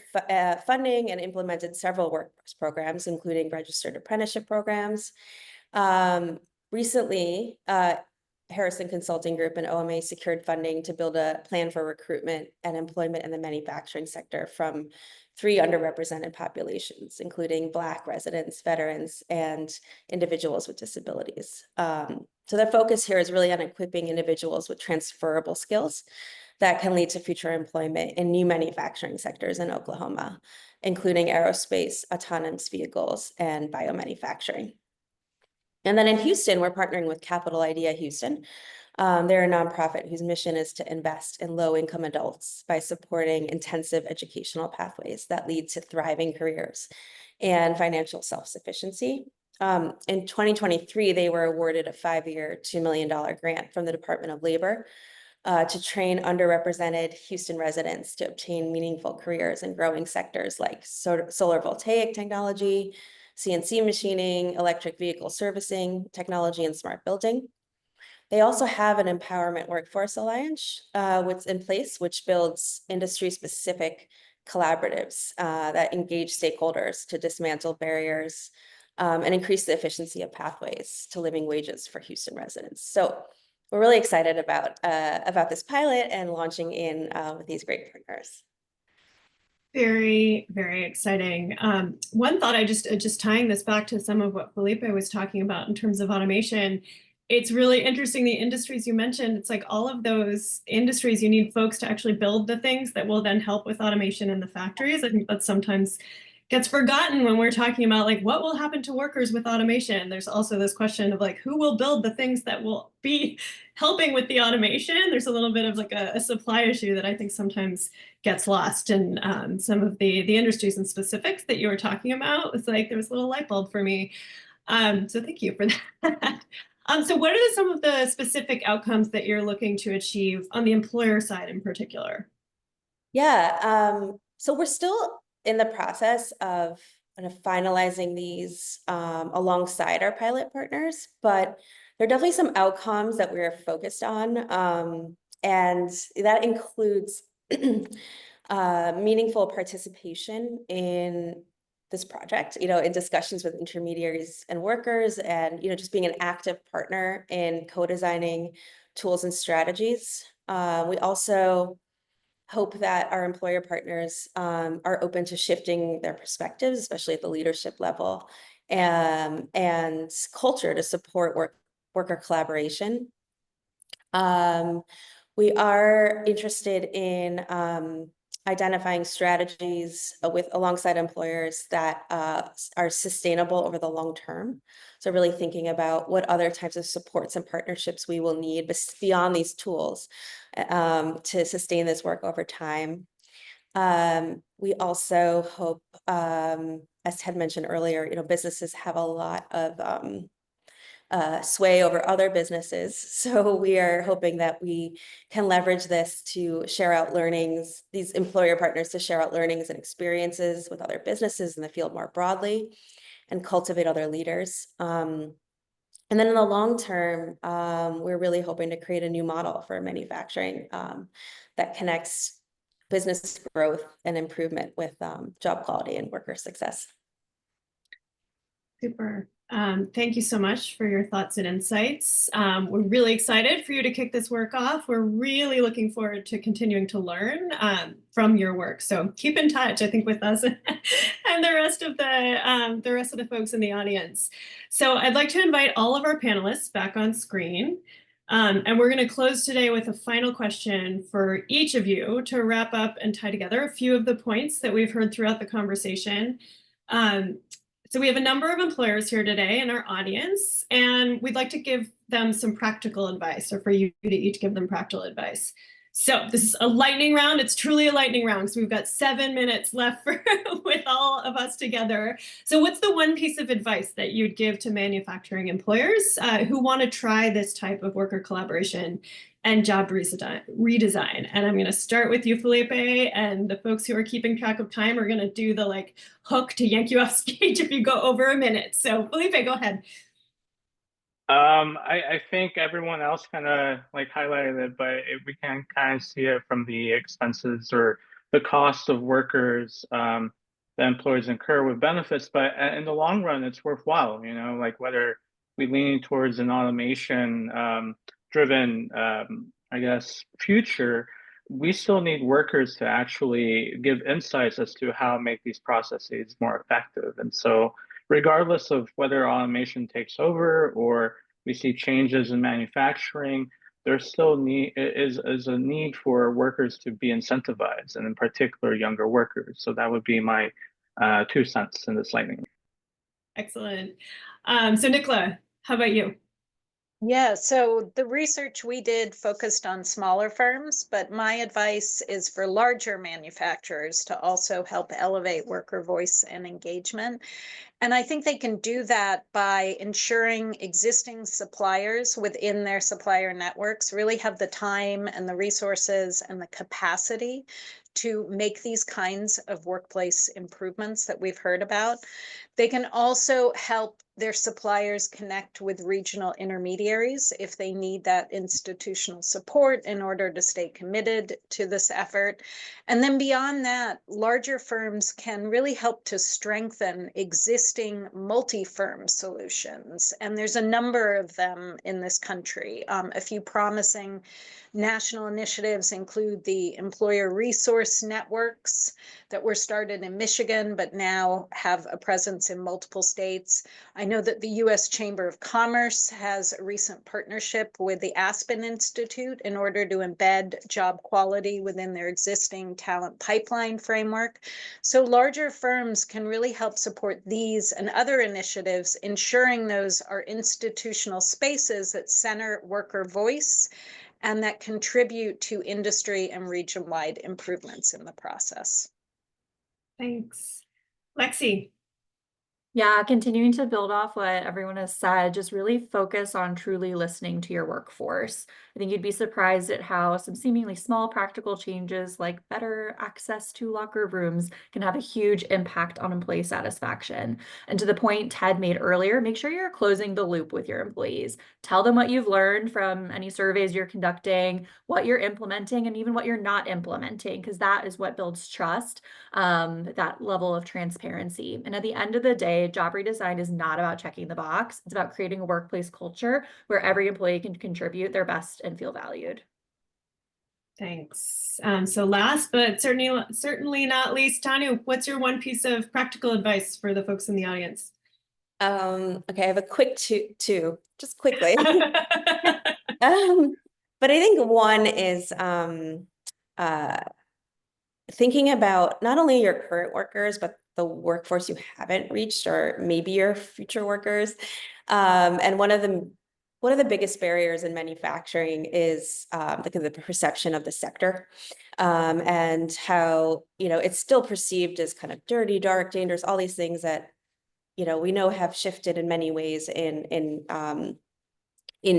funding and implemented several workforce programs, including registered apprenticeship programs. Recently, Harrison Consulting Group and OMA secured funding to build a plan for recruitment and employment in the manufacturing sector from 3 underrepresented populations, including Black residents, veterans, and individuals with disabilities. So their focus here is really on equipping individuals with transferable skills that can lead to future employment in new manufacturing sectors in Oklahoma, including aerospace, autonomous vehicles, and biomanufacturing. And then in Houston, we're partnering with Capital Idea Houston. They're a nonprofit whose mission is to invest in low-income adults by supporting intensive educational pathways that lead to thriving careers and financial self-sufficiency. In 2023, they were awarded a 5-year, $2 million grant from the Department of Labor to train underrepresented Houston residents to obtain meaningful careers in growing sectors like solar voltaic technology, CNC machining, electric vehicle servicing, technology, and smart building. They also have an Empowerment Workforce Alliance which builds industry-specific collaboratives that engage stakeholders to dismantle barriers and increase the efficiency of pathways to living wages for Houston residents. So we're really excited about this pilot and launching in with these great partners. Very, very exciting. One thought, I just tying this back to some of what Felipe was talking about in terms of automation, it's really interesting, the industries you mentioned, it's like all of those industries, you need folks to actually build the things that will then help with automation in the factories. I think that sometimes gets forgotten when we're talking about like what will happen to workers with automation. There's also this question of like who will build the things that will be helping with the automation. There's a little bit of like a supply issue that I think sometimes gets lost in some of the industries and specifics that you were talking about. It's like there was a little light bulb for me. So thank you for that. So what are some of the specific outcomes that you're looking to achieve on the employer side in particular? Yeah, so we're still in the process of kind of finalizing these alongside our pilot partners, but there are definitely some outcomes that we're focused on. And that includes meaningful participation in this project, in discussions with intermediaries and workers, and, just being an active partner in co-designing tools and strategies. We also hope that our employer partners are open to shifting their perspectives, especially at the leadership level, and culture to support worker collaboration. We are interested in identifying strategies alongside employers that are sustainable over the long term. So really thinking about what other types of supports and partnerships we will need beyond these tools to sustain this work over time. We also hope, as Ted mentioned earlier, businesses have a lot of sway over other businesses. So we are hoping that we can leverage this to share out learnings, these employer partners to share out learnings and experiences with other businesses in the field more broadly, and cultivate other leaders. And then in the long term, we're really hoping to create a new model for manufacturing that connects business growth and improvement with job quality and worker success. Super. Thank you so much for your thoughts and insights. We're really excited for you to kick this work off. We're really looking forward to continuing to learn from your work. So keep in touch, I think, with us and the rest of the folks in the audience. So I'd like to invite all of our panelists back on screen. And we're going to close today with a final question for each of you to wrap up and tie together a few of the points that we've heard throughout the conversation. So we have a number of employers here today in our audience, and we'd like to give them some practical advice, or for you to each give them practical advice. So this is a lightning round. It's truly a lightning round, so we've got 7 minutes left with all of us together. So what's the one piece of advice that you'd give to manufacturing employers who want to try this type of worker collaboration and job redesign? And I'm going to start with you, Felipe, and the folks who are keeping track of time are going to do the hook to yank you off stage if you go over a minute. So Felipe, go ahead. I think everyone else kind of highlighted it, but we can kind of see it from the expenses or the cost of workers that employers incur with benefits. But in the long run, it's worthwhile, whether we lean towards an automation driven, I guess, future, we still need workers to actually give insights as to how to make these processes more effective. And so regardless of whether automation takes over or we see changes in manufacturing, there still is a need for workers to be incentivized, and in particular, younger workers. So that would be my 2 cents in this lightning. Excellent. So Nicola, how about you? Yeah, so the research we did focused on smaller firms, but my advice is for larger manufacturers to also help elevate worker voice and engagement. And I think they can do that by ensuring existing suppliers within their supplier networks really have the time and the resources and the capacity to make these kinds of workplace improvements that we've heard about. They can also help their suppliers connect with regional intermediaries if they need that institutional support in order to stay committed to this effort. And then beyond that, larger firms can really help to strengthen existing multi-firm solutions. And there's a number of them in this country. A few promising national initiatives include the employer resource networks that were started in Michigan, but now have a presence in multiple states. I know that the U.S. Chamber of Commerce has a recent partnership with the Aspen Institute in order to embed job quality within their existing talent pipeline framework. So larger firms can really help support these and other initiatives, ensuring those are institutional spaces that center worker voice and that contribute to industry and region-wide improvements in the process. Thanks. Lexi. Yeah, continuing to build off what everyone has said, just really focus on truly listening to your workforce. I think you'd be surprised at how some seemingly small practical changes like better access to locker rooms can have a huge impact on employee satisfaction. And to the point Ted made earlier, make sure you're closing the loop with your employees. Tell them what you've learned from any surveys you're conducting, what you're implementing, and even what you're not implementing, because that is what builds trust, that level of transparency. And at the end of the day, job redesign is not about checking the box. It's about creating a workplace culture where every employee can contribute their best and feel valued. Thanks. So last, but certainly not least, Tanu, what's your one piece of practical advice for the folks in the audience? Okay, I have a quick two, just quickly. But I think one is thinking about not only your current workers, but the workforce you haven't reached, or maybe your future workers. And one of the biggest barriers in manufacturing is the perception of the sector, and how, it's still perceived as kind of dirty, dark, dangerous, all these things that, we know have shifted in many ways in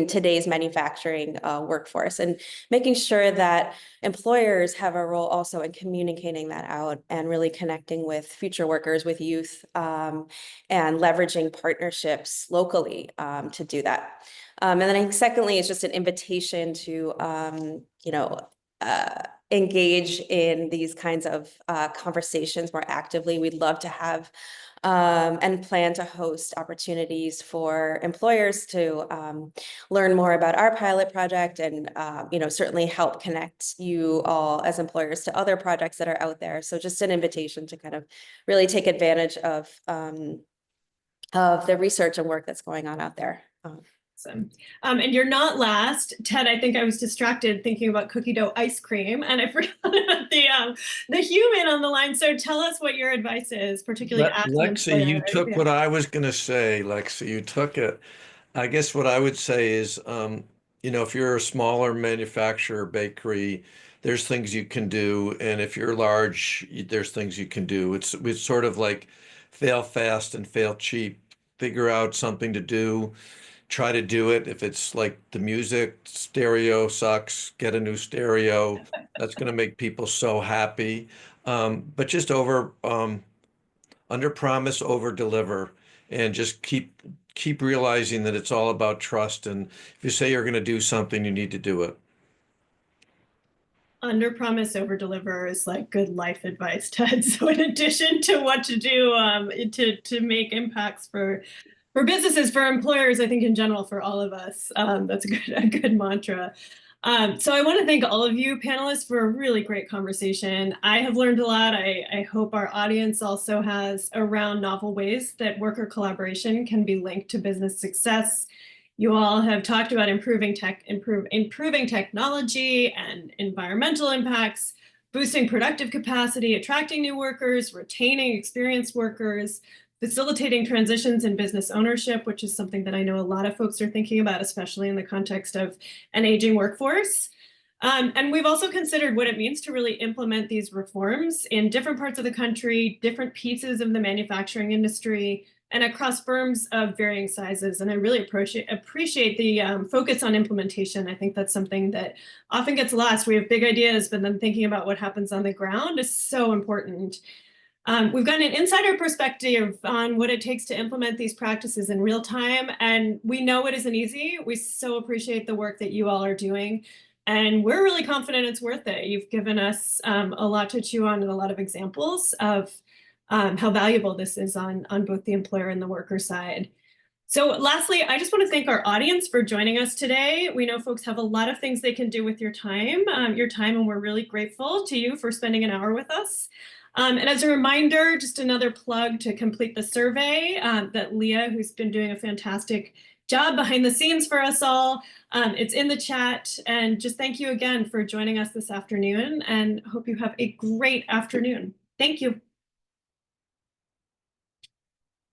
today's manufacturing workforce, and making sure that employers have a role also in communicating that out and really connecting with future workers, with youth, and leveraging partnerships locally to do that. And then I think secondly, is just an invitation to, engage in these kinds of conversations more actively. We'd love to have and plan to host opportunities for employers to learn more about our pilot project, and certainly help connect you all as employers to other projects that are out there. So just an invitation to kind of really take advantage of the research and work that's going on out there. Awesome. And you're not last, Ted. I think I was distracted thinking about cookie dough ice cream, and I forgot about the human on the line. So tell us what your advice is, particularly as an Lexi, employer. you took Yeah. what I was going to say, Lexi, you took it. I guess what I would say is, if you're a smaller manufacturer, bakery, there's things you can do. And if you're large, there's things you can do. It's sort of like fail fast and fail cheap. Figure out something to do, try to do it. If it's like the music stereo sucks, get a new stereo. That's going to make people so happy. But just under promise, over deliver, and just keep realizing that it's all about trust. And if you say you're going to do something, you need to do it. Under promise, over deliver is like good life advice, Ted. So in addition to what to do to make impacts for businesses, for employers, I think in general for all of us, that's a good mantra. So I want to thank all of you panelists for a really great conversation. I have learned a lot. I hope our audience also has, around novel ways that worker collaboration can be linked to business success. You all have talked about improving technology and environmental impacts, boosting productive capacity, attracting new workers, retaining experienced workers, facilitating transitions in business ownership, which is something that I know a lot of folks are thinking about, especially in the context of an aging workforce. And we've also considered what it means to really implement these reforms in different parts of the country, different pieces of the manufacturing industry, and across firms of varying sizes. And I really appreciate the focus on implementation. I think that's something that often gets lost. We have big ideas, but then thinking about what happens on the ground is so important. We've got an insider perspective on what it takes to implement these practices in real time, and we know it isn't easy. We so appreciate the work that you all are doing, and we're really confident it's worth it. You've given us a lot to chew on and a lot of examples of how valuable this is on both the employer and the worker side. So lastly, I just want to thank our audience for joining us today. We know folks have a lot of things they can do with your time, and we're really grateful to you for spending an hour with us. And as a reminder, just another plug to complete the survey that Leah, who's been doing a fantastic job behind the scenes for us all, it's in the chat. And just thank you again for joining us this afternoon, and hope you have a great afternoon. Thank you.